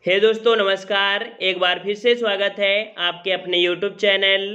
हे दोस्तों नमस्कार। एक बार फिर से स्वागत है आपके अपने यूट्यूब चैनल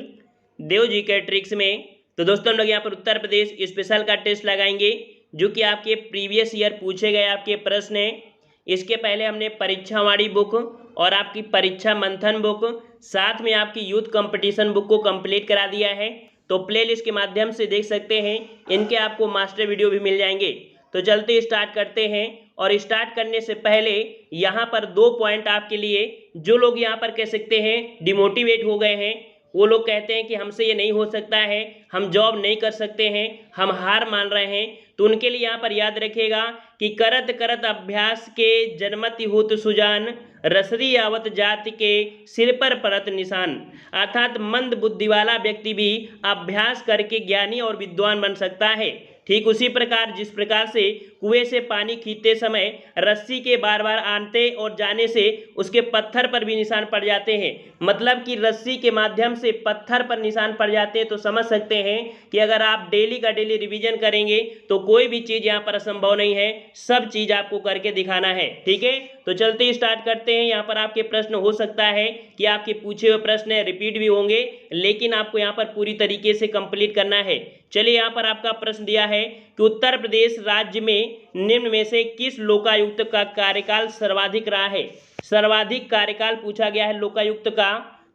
देव जी के ट्रिक्स में। तो दोस्तों हम लोग यहाँ पर उत्तर प्रदेश स्पेशल का टेस्ट लगाएंगे जो कि आपके प्रीवियस ईयर पूछे गए आपके प्रश्न हैं। इसके पहले हमने परीक्षावाणी बुक और आपकी परीक्षा मंथन बुक साथ में आपकी यूथ कंपटीशन बुक को कंप्लीट करा दिया है। तो प्लेलिस्ट के माध्यम से देख सकते हैं, इनके आपको मास्टर वीडियो भी मिल जाएंगे। तो चलते स्टार्ट करते हैं। और स्टार्ट करने से पहले यहाँ पर 2 पॉइंट आपके लिए, जो लोग यहाँ पर कह सकते हैं डिमोटिवेट हो गए हैं, वो लोग कहते हैं कि हमसे ये नहीं हो सकता है, हम जॉब नहीं कर सकते हैं, हम हार मान रहे हैं, तो उनके लिए यहाँ पर याद रखिएगा कि करत करत अभ्यास के जन्मति होत सुजान, रसरी आवत जाति के सिर पर परत निशान। अर्थात मंद बुद्धि वाला व्यक्ति भी अभ्यास करके ज्ञानी और विद्वान बन सकता है। ठीक उसी प्रकार जिस प्रकार से कुएं से पानी खींचते समय रस्सी के बार बार आने और जाने से उसके पत्थर पर भी निशान पड़ जाते हैं, मतलब कि रस्सी के माध्यम से पत्थर पर निशान पड़ जाते हैं। तो समझ सकते हैं कि अगर आप डेली का डेली रिवीजन करेंगे तो कोई भी चीज़ यहाँ पर असंभव नहीं है, सब चीज़ आपको करके दिखाना है। ठीक है, तो चलते ही स्टार्ट करते हैं। यहाँ पर आपके प्रश्न हो सकता है कि आपके पूछे हुए प्रश्न रिपीट भी होंगे, लेकिन आपको यहाँ पर पूरी तरीके से कंप्लीट करना है। चलिए, यहाँ पर आपका प्रश्न दिया है कि उत्तर प्रदेश राज्य में निम्न में से किस लोकायुक्त का कार्यकाल सर्वाधिक रहा है। सर्वाधिक कार्यकाल पूछा गया है लोकायुक्त का,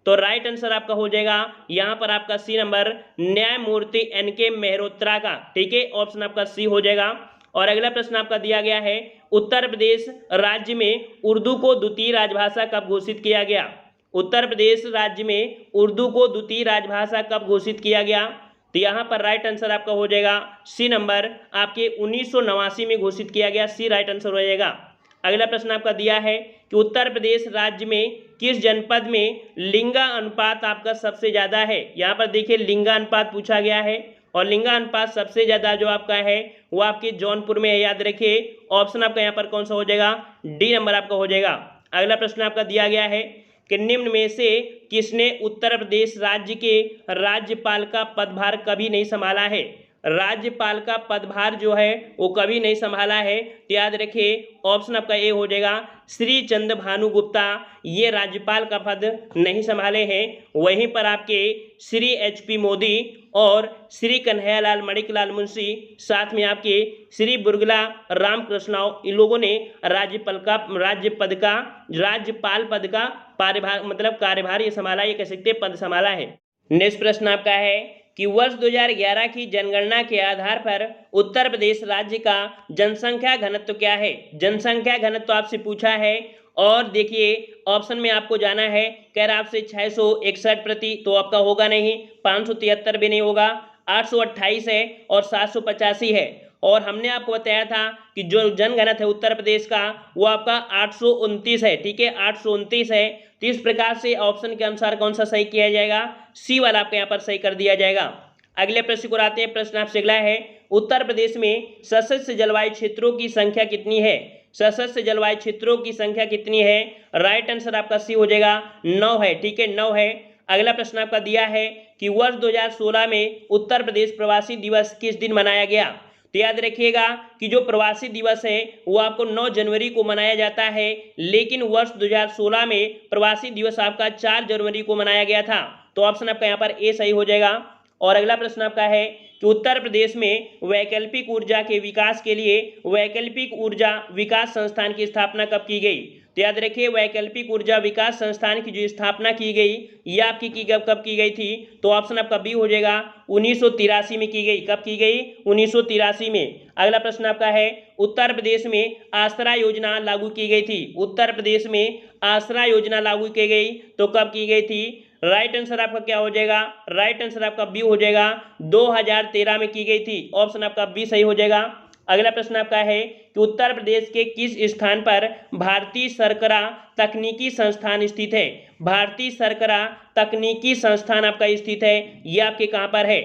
तो राइट आंसर आपका हो जाएगा यहाँ पर आपका सी नंबर, न्यायमूर्ति एन.के. मेहरोत्रा का। ठीक है, ऑप्शन आपका सी हो जाएगा। और अगला प्रश्न आपका दिया गया है, उत्तर प्रदेश राज्य में उर्दू को द्वितीय राजभाषा कब घोषित किया गया। उत्तर प्रदेश राज्य में उर्दू को द्वितीय राजभाषा कब घोषित किया गया, तो यहाँ पर राइट आंसर आपका हो जाएगा सी नंबर, आपके 1989 में घोषित किया गया। सी राइट आंसर हो जाएगा। अगला प्रश्न आपका दिया है कि उत्तर प्रदेश राज्य में किस जनपद में लिंगा अनुपात आपका सबसे ज़्यादा है। यहाँ पर देखिए लिंगा अनुपात पूछा गया है, और लिंगा अनुपात सबसे ज़्यादा जो आपका है वो आपके जौनपुर में है। याद रखिए, ऑप्शन आपका यहाँ पर कौन सा हो जाएगा, डी नंबर आपका हो जाएगा। अगला प्रश्न आपका दिया गया है कि निम्न में से किसने उत्तर प्रदेश राज्य के राज्यपाल का पदभार कभी नहीं संभाला है। राज्यपाल का पदभार जो है वो कभी नहीं संभाला है, तो याद रखिए ऑप्शन आपका ए हो जाएगा, श्री चंद्र भानु गुप्ता ये राज्यपाल का पद नहीं संभाले हैं। वहीं पर आपके श्री एच.पी. मोदी और श्री कन्हैयालाल मणिकलाल मुंशी, साथ में आपके श्री बुर्गला रामकृष्णराव, इन लोगों ने राज्यपाल पद का कार्यभार ये संभाला, ये कह सकते पद संभाला है। नेक्स्ट प्रश्न आपका है कि वर्ष 2011 की जनगणना के आधार पर उत्तर प्रदेश राज्य का जनसंख्या घनत्व क्या है। जनसंख्या घनत्व आपसे पूछा है, और देखिए ऑप्शन में आपको जाना है, कह रहा आपसे 661 प्रति, तो आपका होगा नहीं, 573 भी नहीं होगा, 828 है और 785 है। और हमने आपको बताया था कि जो जनघनत्व है उत्तर प्रदेश का वो आपका 829 है। ठीक है, 829 है। तो इस प्रकार से ऑप्शन के अनुसार कौन सा सही किया जाएगा, सी वाला आपका यहाँ पर सही कर दिया जाएगा। अगले प्रश्न को आते हैं। प्रश्न आपसे अगला है, उत्तर प्रदेश में सशस्त्र जलवायु क्षेत्रों की संख्या कितनी है। सशस्त्र जलवायु क्षेत्रों की संख्या कितनी है, राइट आंसर आपका सी हो जाएगा, 9 है। ठीक है, 9 है। अगला प्रश्न आपका दिया है कि वर्ष 2016 में उत्तर प्रदेश प्रवासी दिवस किस दिन मनाया गया। तो याद रखिएगा कि जो प्रवासी दिवस है वो आपको 9 जनवरी को मनाया जाता है, लेकिन वर्ष 2016 में प्रवासी दिवस आपका 4 जनवरी को मनाया गया था। तो ऑप्शन आपका यहाँ पर ए सही हो जाएगा। और अगला प्रश्न आपका है कि उत्तर प्रदेश में वैकल्पिक ऊर्जा के विकास के लिए वैकल्पिक ऊर्जा विकास संस्थान की स्थापना कब की गई। तो याद रखिए वैकल्पिक ऊर्जा विकास संस्थान की जो स्थापना की गई ये आपकी कब की गई थी, तो ऑप्शन आपका बी हो जाएगा, 1983 में की गई। कब की गई, 1983 में। अगला प्रश्न आपका है, उत्तर प्रदेश में आसरा योजना लागू की गई थी। उत्तर प्रदेश में आसरा योजना लागू की गई तो कब की गई थी, राइट आंसर आपका क्या हो जाएगा, राइट आंसर आपका बी हो जाएगा, 2013 में की गई थी। ऑप्शन आपका बी सही हो जाएगा। अगला प्रश्न आपका है कि उत्तर प्रदेश के किस स्थान पर भारतीय शर्करा तकनीकी संस्थान स्थित है। भारतीय शर्करा तकनीकी संस्थान आपका स्थित है, ये आपके कहाँ पर है,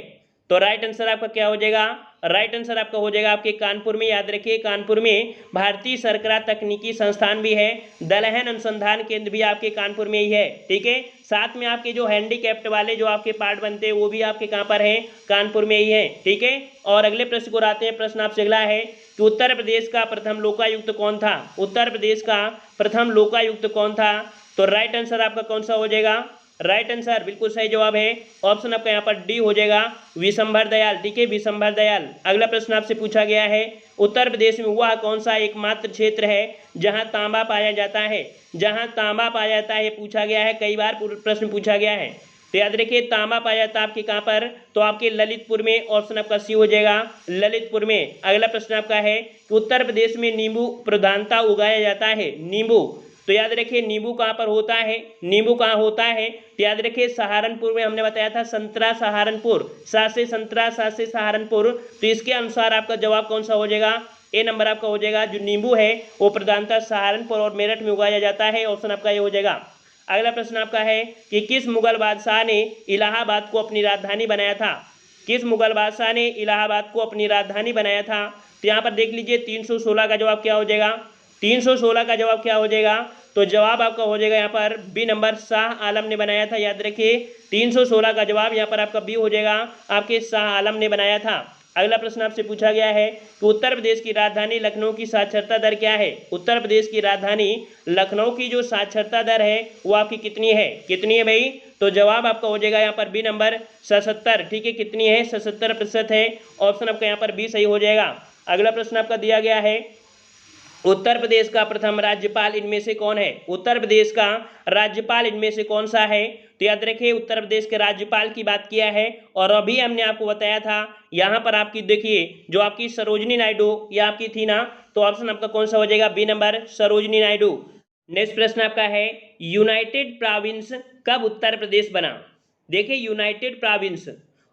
तो राइट आंसर आपका क्या हो जाएगा, राइट आंसर आपका हो जाएगा आपके कानपुर में। याद रखिए कानपुर में भारतीय सरकरा तकनीकी संस्थान भी है, दलहन अनुसंधान केंद्र भी आपके कानपुर में ही है। ठीक है, साथ में आपके जो हैंडीकैप्ट वाले जो आपके पार्ट बनते हैं वो भी आपके कहाँ पर है, कानपुर में ही है। ठीक है, और अगले प्रश्न को आते हैं। प्रश्न आपसे अगला है कि उत्तर प्रदेश का प्रथम लोकायुक्त कौन था। उत्तर प्रदेश का प्रथम लोकायुक्त कौन था। तो राइट आंसर आपका कौन सा हो जाएगा, राइट आंसर बिल्कुल सही जवाब है ऑप्शन आपका यहाँ पर डी हो जाएगा, विशंभर दयाल। ठीक है, विशंभर दयाल। अगला प्रश्न आपसे पूछा गया है, उत्तर प्रदेश में वह कौन सा एकमात्र क्षेत्र है जहां तांबा पाया जाता है। जहां तांबा पाया जाता है पूछा गया है, कई बार प्रश्न पूछा गया है। तो याद रखिए तांबा पाया जाता है आपके कहाँ पर, तो आपके ललितपुर में। ऑप्शन आपका सी हो जाएगा, ललितपुर में। अगला प्रश्न आपका है कि उत्तर प्रदेश में नींबू प्रधानता उगाया जाता है। नींबू, तो याद रखिए नींबू कहाँ पर होता है, नींबू कहाँ होता है। तो याद रखिए सहारनपुर में, हमने बताया था संतरा सहारनपुर, सा से संतरा सा से सहारनपुर। तो इसके अनुसार आपका जवाब कौन सा हो जाएगा, ए नंबर आपका हो जाएगा। जो नींबू है वो प्रधानतः सहारनपुर और मेरठ में उगाया जाता है। ऑप्शन आपका ये हो जाएगा। अगला प्रश्न आपका है कि किस मुगल बादशाह ने इलाहाबाद को अपनी राजधानी बनाया था। किस मुगल बादशाह ने इलाहाबाद को अपनी राजधानी बनाया था। तो यहाँ पर देख लीजिए 316 का जवाब क्या हो जाएगा, 316 का जवाब क्या हो जाएगा। तो जवाब आपका हो जाएगा यहाँ पर बी नंबर, शाह आलम ने बनाया था। याद रखिए 316 का जवाब यहाँ पर आपका बी हो जाएगा, आपके शाह आलम ने बनाया था। अगला प्रश्न आपसे पूछा गया है कि उत्तर प्रदेश की राजधानी लखनऊ की साक्षरता दर क्या है। उत्तर प्रदेश की राजधानी लखनऊ की जो साक्षरता दर है वो आपकी कितनी है, कितनी है भाई। तो जवाब आपका हो जाएगा यहाँ पर बी नंबर 77। ठीक है, कितनी है, 77% है। ऑप्शन आपका यहाँ पर बी सही हो जाएगा। अगला प्रश्न आपका दिया गया है, उत्तर प्रदेश का प्रथम राज्यपाल इनमें से कौन है। उत्तर प्रदेश का राज्यपाल इनमें से कौन सा है। तो याद रखिए उत्तर प्रदेश के राज्यपाल की बात किया है, और अभी हमने आपको बताया था यहाँ पर आपकी देखिए जो आपकी सरोजनी नायडू ये आपकी थी ना। तो ऑप्शन आपका कौन सा हो जाएगा, B number, Sarojini Naidu. Next प्रश्न आपका है, यूनाइटेड प्रोविंस कब उत्तर प्रदेश बना। देखिए यूनाइटेड प्रोविंस,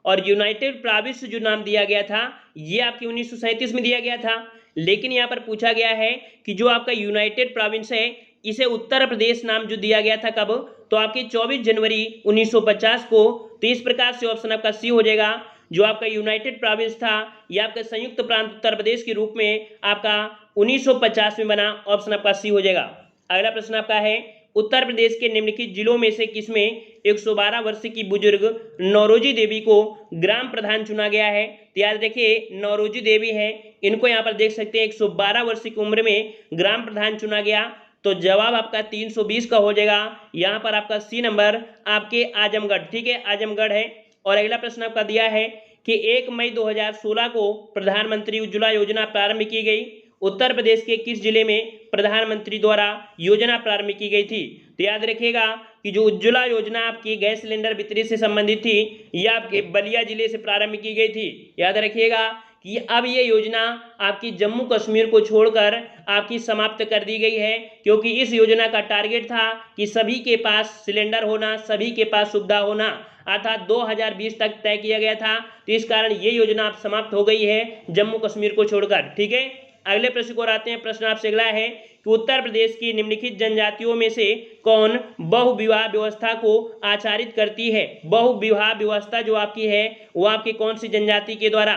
और यूनाइटेड प्रोविंस जो नाम दिया गया था ये आपकी 1937 में दिया गया था। लेकिन यहाँ पर पूछा गया है कि जो आपका यूनाइटेड प्रोविंस है इसे उत्तर प्रदेश नाम जो दिया गया था कब, तो आपके 24 जनवरी 1950 को। तो इस प्रकार से ऑप्शन आपका सी हो जाएगा। जो आपका यूनाइटेड प्रोविंस था यह आपका संयुक्त प्रांत उत्तर प्रदेश के रूप में आपका 1950 में बना। ऑप्शन आपका सी हो जाएगा। अगला प्रश्न आपका है, उत्तर प्रदेश के निम्नलिखित जिलों में से किसमें 112 वर्ष की बुजुर्ग नौरोजी देवी को ग्राम प्रधान चुना गया है। तो याद रखिए नौरोजी देवी है, इनको यहाँ पर देख सकते हैं 112 वर्ष की उम्र में ग्राम प्रधान चुना गया। तो जवाब आपका 320 का हो जाएगा। यहाँ पर आपका सी नंबर आपके आजमगढ़। ठीक है, आजमगढ़ है। और अगला प्रश्न आपका दिया है कि 1 मई 2016 को प्रधानमंत्री उज्ज्वला योजना प्रारंभ की गई। उत्तर प्रदेश के किस जिले में प्रधानमंत्री द्वारा योजना प्रारंभ की गई थी। तो याद रखिएगा कि जो उज्ज्वला योजना आपकी गैस सिलेंडर वितरण से संबंधित थी यह आपके बलिया जिले से प्रारंभ की गई थी। याद रखिएगा कि अब ये योजना आपकी जम्मू कश्मीर को छोड़कर आपकी समाप्त कर दी गई है, क्योंकि इस योजना का टारगेट था कि सभी के पास सिलेंडर होना, सभी के पास सुविधा होना, अर्थात 2020 तक तय किया गया था। तो इस कारण ये योजना अब समाप्त हो गई है जम्मू कश्मीर को छोड़कर। ठीक है, अगले प्रश्न को आते हैं। प्रश्न आपसे अगला है कि उत्तर प्रदेश की निम्नलिखित जनजातियों में से कौन बहुविवाह व्यवस्था को आचारित करती है। बहुविवाह व्यवस्था जो आपकी है वो आपकी कौन सी जनजाति के द्वारा।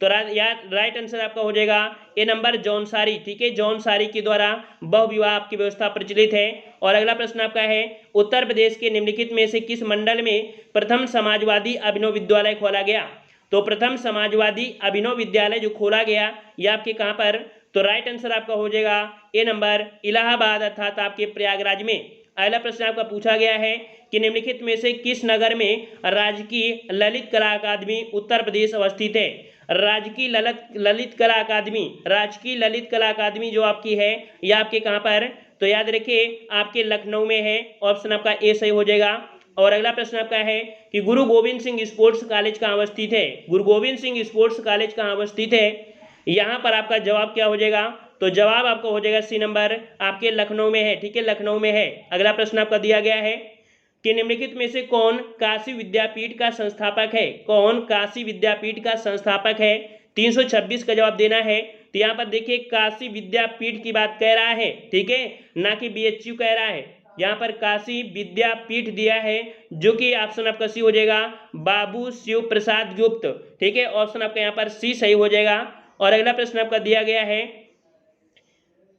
तो राइट आंसर आपका हो जाएगा ए नंबर, जौनसारी। ठीक है, जौनसारी के द्वारा बहुविवाह आपकी व्यवस्था प्रचलित है। और अगला प्रश्न आपका है, उत्तर प्रदेश के निम्नलिखित में से किस मंडल में प्रथम समाजवादी अभिनव विद्यालय खोला गया। तो प्रथम समाजवादी अभिनव विद्यालय जो खोला गया ये आपके कहाँ पर। तो राइट आंसर आपका हो जाएगा ए नंबर, इलाहाबाद अर्थात आपके प्रयागराज में। अगला प्रश्न आपका पूछा गया है कि निम्नलिखित में से किस नगर में राजकीय ललित कला अकादमी उत्तर प्रदेश अवस्थित है। राजकीय ललित कला अकादमी, राजकीय ललित कला अकादमी जो आपकी है यह आपके कहाँ पर। तो याद रखिए आपके लखनऊ में है। ऑप्शन आपका ए सही हो जाएगा। और अगला प्रश्न आपका है कि गुरु गोविंद सिंह स्पोर्ट्स कॉलेज कहाँ अवस्थित है। गुरु गोविंद सिंह स्पोर्ट्स कॉलेज कहाँ अवस्थित है, यहाँ पर आपका जवाब क्या हो जाएगा। तो जवाब आपका हो जाएगा सी नंबर, आपके लखनऊ में है। ठीक है, लखनऊ में है। अगला प्रश्न आपका दिया गया है कि निम्नलिखित में से कौन काशी विद्यापीठ का संस्थापक है। कौन काशी विद्यापीठ का संस्थापक है। 326 का जवाब देना है। तो यहाँ पर देखिए काशी विद्यापीठ की बात कह रहा है, ठीक है, ना कि BHU कह रहा है। यहाँ पर काशी विद्यापीठ दिया है, जो कि ऑप्शन आपका सी हो जाएगा बाबू शिव प्रसाद गुप्त। ठीक है, ऑप्शन आपका यहाँ पर सी सही हो जाएगा। और अगला प्रश्न आपका दिया गया है,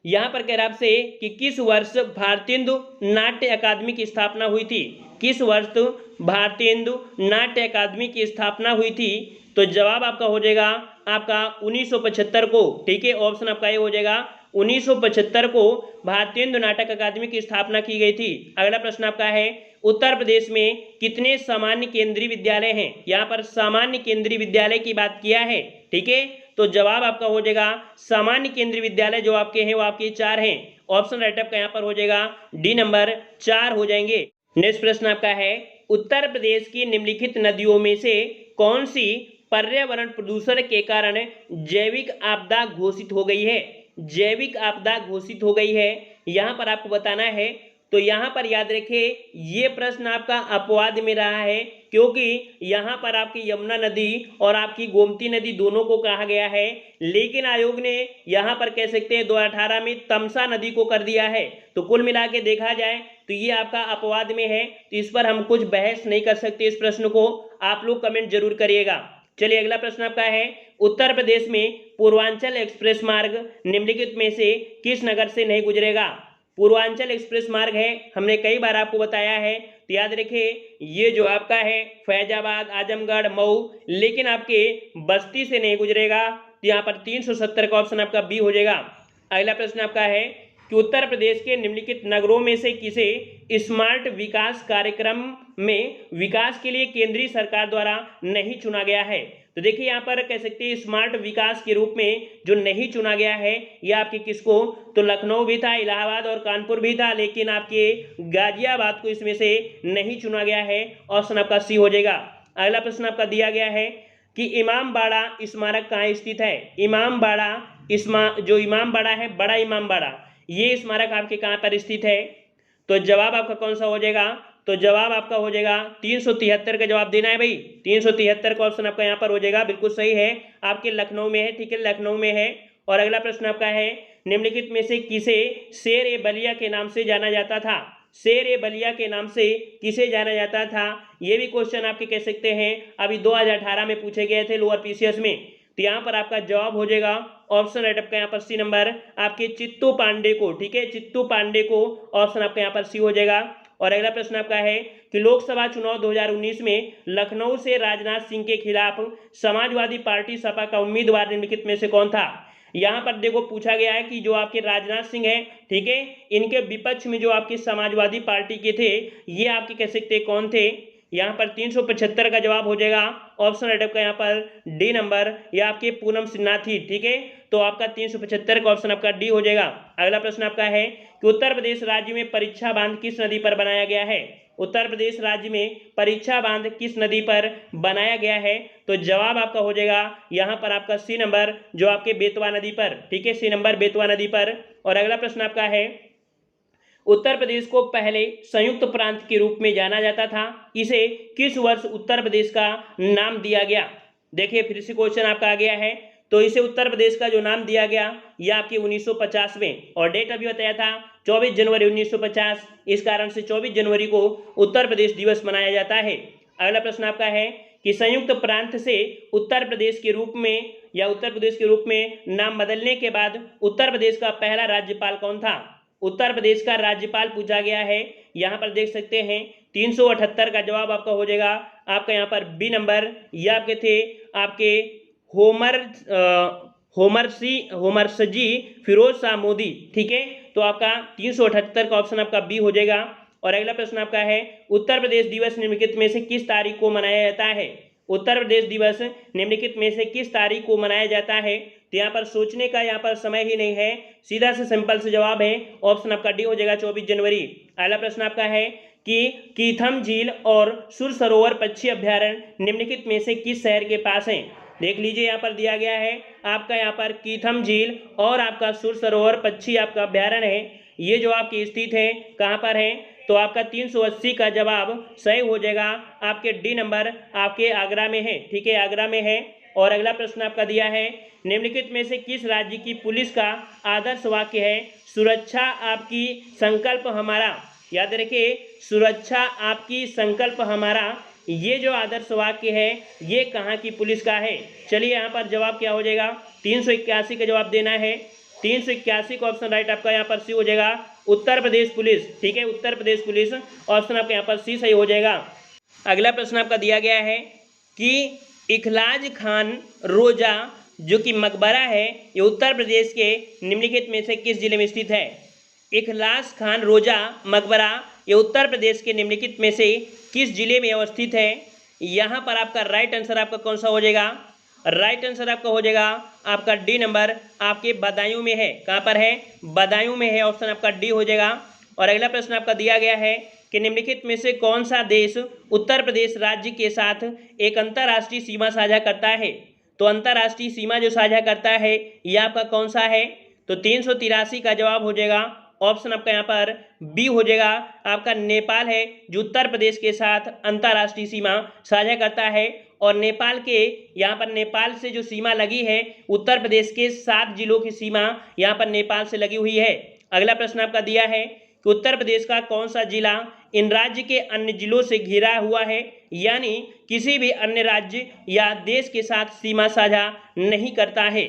यहाँ पर कह रहा आपसे कि किस वर्ष भारतेंदु नाट्य अकादमी की स्थापना हुई थी। किस वर्ष भारतेंदु नाट्य अकादमी की स्थापना हुई थी? तो जवाब आपका हो जाएगा आपका 1975 को। ठीक है, ऑप्शन आपका ये हो जाएगा 1975 को भारतेंदु नाटक अकादमी की स्थापना की गई थी। अगला प्रश्न आपका है, उत्तर प्रदेश में कितने सामान्य केंद्रीय विद्यालय हैं? यहाँ पर सामान्य केंद्रीय विद्यालय की बात किया है। ठीक है, तो जवाब आपका हो जाएगा सामान्य केंद्रीय विद्यालय जो आपके हैं वो आपके 4 हैं। ऑप्शन राइटअप का यहाँ पर हो जाएगा डी नंबर 4 हो जाएंगे। नेक्स्ट प्रश्न आपका है, उत्तर प्रदेश की निम्नलिखित नदियों में से कौन सी पर्यावरण प्रदूषण के कारण जैविक आपदा घोषित हो गई है? जैविक आपदा घोषित हो गई है, यहाँ पर आपको बताना है। तो यहाँ पर याद रखिए, ये प्रश्न आपका अपवाद में रहा है, क्योंकि यहाँ पर आपकी यमुना नदी और आपकी गोमती नदी दोनों को कहा गया है, लेकिन आयोग ने यहाँ पर कह सकते हैं 2018 में तमसा नदी को कर दिया है। तो कुल मिला के देखा जाए तो ये आपका अपवाद में है, तो इस पर हम कुछ बहस नहीं कर सकते। इस प्रश्न को आप लोग कमेंट जरूर करिएगा। चलिए अगला प्रश्न आपका है, उत्तर प्रदेश में पूर्वांचल एक्सप्रेस मार्ग निम्नलिखित में से किस नगर से नहीं गुजरेगा? पूर्वांचल एक्सप्रेस मार्ग है, हमने कई बार आपको बताया है, तो याद रखिए ये जो आपका है फैजाबाद, आजमगढ़, मऊ, लेकिन आपके बस्ती से नहीं गुजरेगा। तो यहाँ पर 370 का ऑप्शन आपका बी हो जाएगा। अगला प्रश्न आपका है कि उत्तर प्रदेश के निम्नलिखित नगरों में से किसे स्मार्ट विकास कार्यक्रम में विकास के लिए केंद्रीय सरकार द्वारा नहीं चुना गया है? तो देखिए यहाँ पर कह सकते हैं स्मार्ट विकास के रूप में जो नहीं चुना गया है यह आपके किसको? तो लखनऊ भी था, इलाहाबाद और कानपुर भी था, लेकिन आपके गाजियाबाद को इसमें से नहीं चुना गया है। ऑप्शन आपका सी हो जाएगा। अगला प्रश्न आपका दिया गया है कि इमामबाड़ा स्मारक कहाँ स्थित है? इमामबाड़ा जो इमामबाड़ा है, बड़ा इमामबाड़ा, ये स्मारक आपके कहाँ पर स्थित है? तो जवाब आपका कौन सा हो जाएगा? तो जवाब आपका हो जाएगा 373 का जवाब देना है भाई। 373 का ऑप्शन आपका यहाँ पर हो जाएगा, बिल्कुल सही है, आपके लखनऊ में है। ठीक है, लखनऊ में है। और अगला प्रश्न आपका है, निम्नलिखित में से किसे शेर ए बलिया के नाम से जाना जाता था? शेर ए बलिया के नाम से किसे जाना जाता था? ये भी क्वेश्चन आपके कह सकते हैं अभी 2018 में पूछे गए थे लोअर पीसीएस में। तो यहाँ पर आपका जवाब हो जाएगा ऑप्शन राइटअप का यहाँ पर सी नंबर आपके चित्तू पांडे को। ठीक है, चित्तू पांडे को, ऑप्शन आपका यहाँ पर सी हो जाएगा। और अगला प्रश्न आपका है कि लोकसभा चुनाव 2019 में लखनऊ से राजनाथ सिंह के खिलाफ समाजवादी पार्टी सपा का उम्मीदवार निम्नलिखित में से कौन था? यहाँ पर देखो पूछा गया है कि जो आपके राजनाथ सिंह है, ठीक है, इनके विपक्ष में जो आपके समाजवादी पार्टी के थे ये आपके कह सकते कौन थे? यहाँ पर 375 का जवाब हो जाएगा। ऑप्शन राइट का यहाँ पर डी नंबर, या आपके पूनम सिन्हा थी। ठीक है, तो आपका 375 का ऑप्शन आपका डी हो जाएगा। अगला प्रश्न आपका है कि उत्तर प्रदेश राज्य में परीक्षा बांध किस नदी पर बनाया गया है? उत्तर प्रदेश राज्य में परीक्षा बांध किस नदी पर बनाया गया है? तो जवाब आपका हो जाएगा यहाँ पर आपका सी नंबर, जो आपके बेतवा नदी पर। ठीक है, सी नंबर बेतवा नदी पर। और अगला प्रश्न आपका है, उत्तर प्रदेश को पहले संयुक्त प्रांत के रूप में जाना जाता था, इसे किस वर्ष उत्तर प्रदेश का नाम दिया गया? देखिए फिर से क्वेश्चन आपका आ गया है, तो इसे उत्तर प्रदेश का जो नाम दिया गया यह आपके 1950 में, और डेट अभी बताया था 24 जनवरी 1950, इस कारण से 24 जनवरी को उत्तर प्रदेश दिवस मनाया जाता है। अगला प्रश्न आपका है कि संयुक्त प्रांत से उत्तर प्रदेश के रूप में या उत्तर प्रदेश के रूप में नाम बदलने के बाद उत्तर प्रदेश का पहला राज्यपाल कौन था? उत्तर प्रदेश का राज्यपाल पूछा गया है। यहाँ पर देख सकते हैं 378 का जवाब आपका हो जाएगा आपका यहाँ पर बी नंबर, ये आपके थे आपके होमरसजी फिरोज शाह मोदी। ठीक है, तो आपका 378 का ऑप्शन आपका बी हो जाएगा। और अगला प्रश्न आपका है, उत्तर प्रदेश दिवस निम्नलिखित में से किस तारीख को मनाया जाता है? उत्तर प्रदेश दिवस निम्नलिखित में से किस तारीख को मनाया जाता है? तो यहाँ पर सोचने का यहाँ पर समय ही नहीं है, सीधा से सिंपल से जवाब है, ऑप्शन आपका डी हो जाएगा 24 जनवरी। अगला प्रश्न आपका है कि कीथम झील और सुर सरोवर पक्षी अभ्यारण्य निम्नलिखित में से किस शहर के पास है? देख लीजिए यहाँ पर दिया गया है आपका यहाँ पर कीथम झील और आपका सुर सरोवर पक्षी आपका अभ्यारण्य है, ये जो आपकी स्थित है कहाँ पर है? तो आपका 380 का जवाब सही हो जाएगा आपके डी नंबर, आपके आगरा में है। ठीक है, आगरा में है। और अगला प्रश्न आपका दिया है, निम्नलिखित में से किस राज्य की पुलिस का आदर्श वाक्य है सुरक्षा आपकी संकल्प हमारा? याद रखिए, सुरक्षा आपकी संकल्प हमारा, ये जो आदर्श वाक्य है ये कहाँ की पुलिस का है। चलिए यहाँ पर जवाब क्या हो जाएगा, 381 का जवाब देना है। 381 का ऑप्शन राइट आपका यहाँ पर सी हो जाएगा, उत्तर प्रदेश पुलिस। ठीक है, उत्तर प्रदेश पुलिस ऑप्शन आपका यहाँ पर सी सही हो जाएगा। अगला प्रश्न आपका दिया गया है कि इखलाज खान रोजा जो कि मकबरा है ये उत्तर प्रदेश के निम्नलिखित में से किस जिले में स्थित है। इखलास खान रोजा मकबरा ये उत्तर प्रदेश के निम्नलिखित में से किस जिले में अवस्थित है। यहाँ पर आपका राइट आंसर आपका कौन सा हो जाएगा, राइट आंसर आपका हो जाएगा आपका डी नंबर, आपके बदायूं में है। कहाँ पर है, बदायूं में है, ऑप्शन आपका डी हो जाएगा। और अगला प्रश्न आपका दिया गया है कि निम्नलिखित में से कौन सा देश उत्तर प्रदेश राज्य के साथ एक अंतर्राष्ट्रीय सीमा साझा करता है। तो अंतर्राष्ट्रीय सीमा जो साझा करता है यह आपका कौन सा है, तो 383 का जवाब हो जाएगा ऑप्शन आपका यहाँ पर बी हो जाएगा, आपका नेपाल है जो उत्तर प्रदेश के साथ अंतर्राष्ट्रीय सीमा साझा करता है। और नेपाल के यहाँ पर नेपाल से जो सीमा लगी है उत्तर प्रदेश के 7 जिलों की सीमा यहाँ पर नेपाल से लगी हुई है। अगला प्रश्न आपका दिया है कि उत्तर प्रदेश का कौन सा जिला इन राज्य के अन्य जिलों से घिरा हुआ है, यानी किसी भी अन्य राज्य या देश के साथ सीमा साझा नहीं करता है।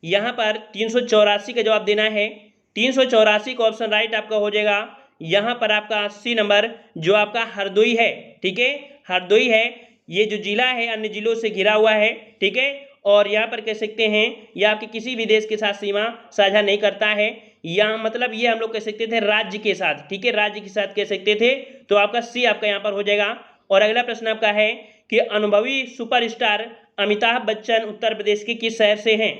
यहाँ पर 384 का जवाब देना है। 384 का ऑप्शन राइट आपका हो जाएगा यहाँ पर आपका 80 नंबर जो आपका हरदोई है। ठीक है, हरदोई है, ये जो जिला है अन्य जिलों से घिरा हुआ है। ठीक है, और यहाँ पर कह सकते हैं ये आपके किसी भी देश के साथ सीमा साझा नहीं करता है। यहाँ मतलब ये हम लोग कह सकते थे राज्य के साथ। ठीक है, राज्य के साथ कह सकते थे, तो आपका सी आपका यहाँ पर हो जाएगा। और अगला प्रश्न आपका है कि अनुभवी सुपरस्टार अमिताभ बच्चन उत्तर प्रदेश के किस शहर से हैं।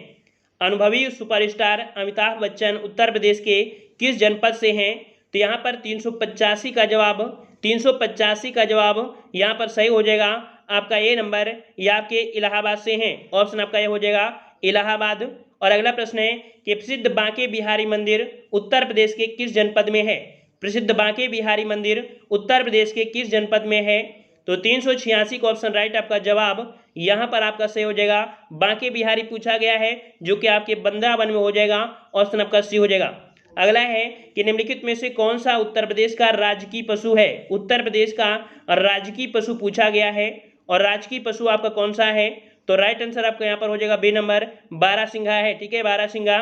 अनुभवी सुपरस्टार अमिताभ बच्चन उत्तर प्रदेश के किस जनपद से हैं। तो यहाँ पर 385 का जवाब, 385 का जवाब यहाँ पर सही हो जाएगा आपका ए नंबर, या आपके इलाहाबाद से हैं, ऑप्शन आपका ये हो जाएगा इलाहाबाद। और अगला प्रश्न है कि प्रसिद्ध बांके बिहारी मंदिर उत्तर प्रदेश के किस जनपद में है। प्रसिद्ध बांके बिहारी मंदिर उत्तर प्रदेश के किस जनपद में है। तो 386 का ऑप्शन राइट आपका जवाब यहाँ पर आपका सही हो जाएगा, बांके बिहारी पूछा गया है जो कि आपके वृंदावन में हो जाएगा, ऑप्शन आपका सी हो जाएगा। अगला है कि निम्नलिखित में से कौन सा उत्तर प्रदेश का राजकीय पशु है। उत्तर प्रदेश का राजकीय पशु पूछा गया है, और राजकीय पशु आपका कौन सा है। तो राइट आंसर आपका यहाँ पर हो जाएगा बी नंबर, बारहसिंघा है। ठीक है, बारहसिंघा।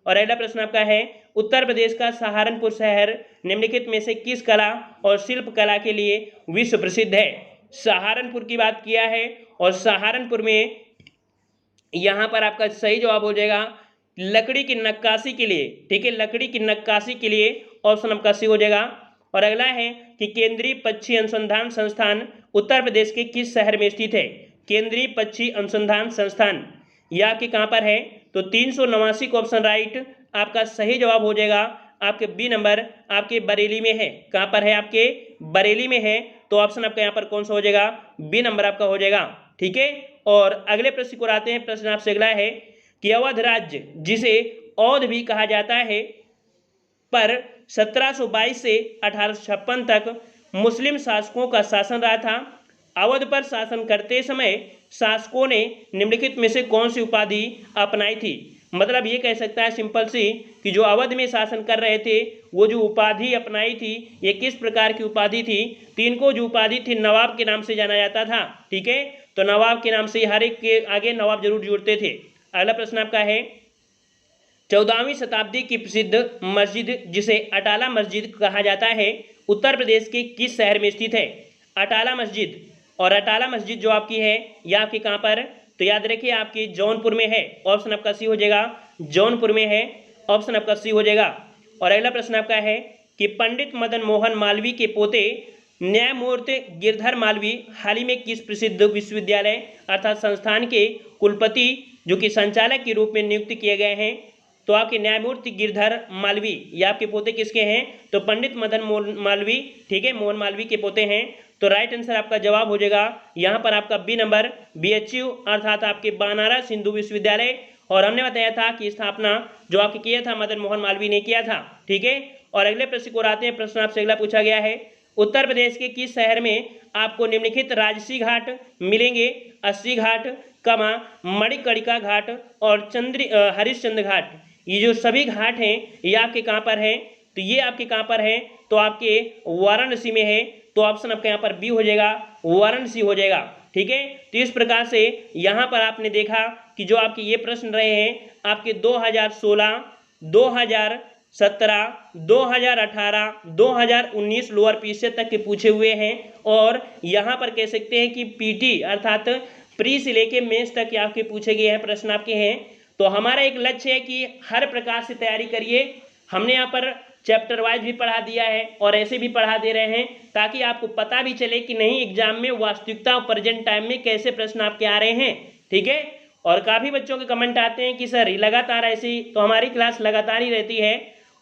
और अगला प्रश्न आपका है उत्तर प्रदेश का सहारनपुर शहर निम्नलिखित में से किस कला और शिल्प कला के लिए विश्व प्रसिद्ध है। सहारनपुर की बात किया है, और सहारनपुर में यहाँ पर आपका सही जवाब हो जाएगा लकड़ी की नक्काशी के लिए। ठीक है, लकड़ी की नक्काशी के लिए ऑप्शन आपका सी हो जाएगा। और अगला है कि केंद्रीय पक्षी अनुसंधान संस्थान उत्तर प्रदेश के किस शहर में स्थित है। केंद्रीय पक्षी अनुसंधान संस्थान यह आपके कहाँ पर है। तो 389 का ऑप्शन राइट आपका सही जवाब हो जाएगा आपके बी नंबर, आपके बरेली में है। कहाँ पर है, आपके बरेली में है, तो ऑप्शन आपका यहाँ पर कौन सा हो जाएगा, बी नंबर आपका हो जाएगा। ठीक है, और अगले प्रश्न को आते हैं। प्रश्न आपसे अगला है कि अवध राज्य जिसे औध भी कहा जाता है पर 1722 से 1856 तक मुस्लिम शासकों का शासन रहा था। अवध पर शासन करते समय शासकों ने निम्नलिखित में से कौन सी उपाधि अपनाई थी। मतलब ये कह सकता है सिंपल सी कि जो अवध में शासन कर रहे थे वो जो उपाधि अपनाई थी ये किस प्रकार की उपाधि थी। तो इनको जो उपाधि थी नवाब के नाम से जाना जाता था। ठीक है, तो नवाब के नाम से हर एक के आगे नवाब जरूर जुड़ते थे। अगला प्रश्न आपका है 14वीं शताब्दी की प्रसिद्ध मस्जिद जिसे अटाला मस्जिद कहा जाता है उत्तर प्रदेश के किस शहर में स्थित है। अटाला मस्जिद, और अटाला मस्जिद जो आपकी है यह आपकी कहाँ पर, तो याद रखिए आपकी जौनपुर में है, ऑप्शन आपका सी हो जाएगा, जौनपुर में है, ऑप्शन आपका सी हो जाएगा। और अगला प्रश्न आपका है कि पंडित मदन मोहन मालवीय के पोते न्यायमूर्ति गिरधर मालवीय हाल ही में किस प्रसिद्ध विश्वविद्यालय अर्थात संस्थान के कुलपति जो कि संचालक के रूप में नियुक्त किए गए हैं। तो आपके न्यायमूर्ति गिरधर मालवीय या आपके पोते किसके हैं, तो पंडित मदन मोहन मालवीय। ठीक है, मोहन मालवीय के पोते हैं। तो राइट आंसर आपका जवाब हो जाएगा यहाँ पर आपका बी नंबर, BHU अर्थात आपके बनारस हिंदू विश्वविद्यालय। और हमने बताया था कि स्थापना जो आपके किया था मदन मोहन मालवीय ने किया था। ठीक है, और अगले प्रश्न को आते हैं। प्रश्न आपसे अगला पूछा गया है उत्तर प्रदेश के किस शहर में आपको निम्नलिखित राजसी घाट मिलेंगे। अस्सी घाट, मणिकर्णिका घाट और हरिश्चंद्र घाट। ये जो सभी घाट हैं ये आपके कहाँ पर हैं, तो ये आपके कहाँ पर है, तो आपके वाराणसी में है, तो ऑप्शन आपका यहाँ पर बी हो जाएगा, वाराणसी हो जाएगा। ठीक है, तो इस प्रकार से यहाँ पर आपने देखा कि जो आपके ये प्रश्न रहे हैं आपके 2016, 2017, 2018, 2019 लोअर पीसीए तक के पूछे हुए हैं। और यहाँ पर कह सकते हैं कि पीटी अर्थात प्री से लेके मेंस तक के आपके पूछे गए हैं प्रश्न आपके हैं। तो हमारा एक लक्ष्य है कि हर प्रकार से तैयारी करिए। हमने यहाँ पर चैप्टर वाइज भी पढ़ा दिया है और ऐसे भी पढ़ा दे रहे हैं ताकि आपको पता भी चले कि नहीं एग्जाम में वास्तविकता और प्रेजेंट टाइम में कैसे प्रश्न आपके आ रहे हैं। ठीक है, और काफ़ी बच्चों के कमेंट आते हैं कि सर लगातार ऐसी, तो हमारी क्लास लगातार ही रहती है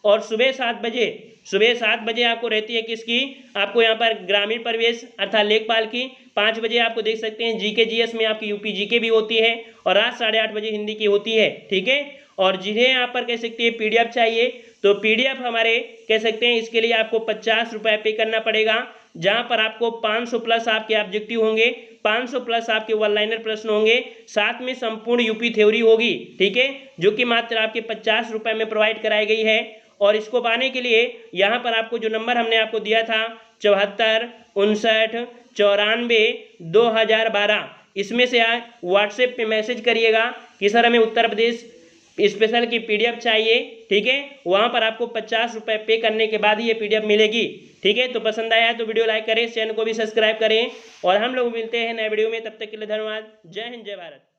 और सुबह 7 बजे आपको रहती है किसकी, आपको यहाँ पर ग्रामीण परिवेश अर्थात लेखपाल की। 5 बजे आपको देख सकते हैं जीके जीएस में आपकी यूपी जीके भी होती है और रात 8:30 बजे हिंदी की होती है। ठीक है, और जिन्हें यहाँ पर कह सकते हैं पीडीएफ चाहिए तो पीडीएफ हमारे कह सकते हैं इसके लिए आपको 50 रुपये पे करना पड़ेगा, जहाँ पर आपको 500 प्लस आपके ऑब्जेक्टिव होंगे, 500 प्लस आपके वन लाइनर प्रश्न होंगे, साथ में संपूर्ण यूपी थ्योरी होगी। ठीक है, जो कि मात्र आपके 50 रुपये में प्रोवाइड कराई गई है। और इसको पाने के लिए यहाँ पर आपको जो नंबर हमने आपको दिया था 74 59 94 2012, इसमें से आप व्हाट्सएप पे मैसेज करिएगा कि सर हमें उत्तर प्रदेश स्पेशल की पीडीएफ चाहिए। ठीक है, वहाँ पर आपको 50 रुपये पे करने के बाद ही ये पीडीएफ मिलेगी। ठीक है, तो पसंद आया है तो वीडियो लाइक करें, चैनल को भी सब्सक्राइब करें और हम लोग मिलते हैं नए वीडियो में। तब तक के लिए धन्यवाद। जय हिंद, जय भारत।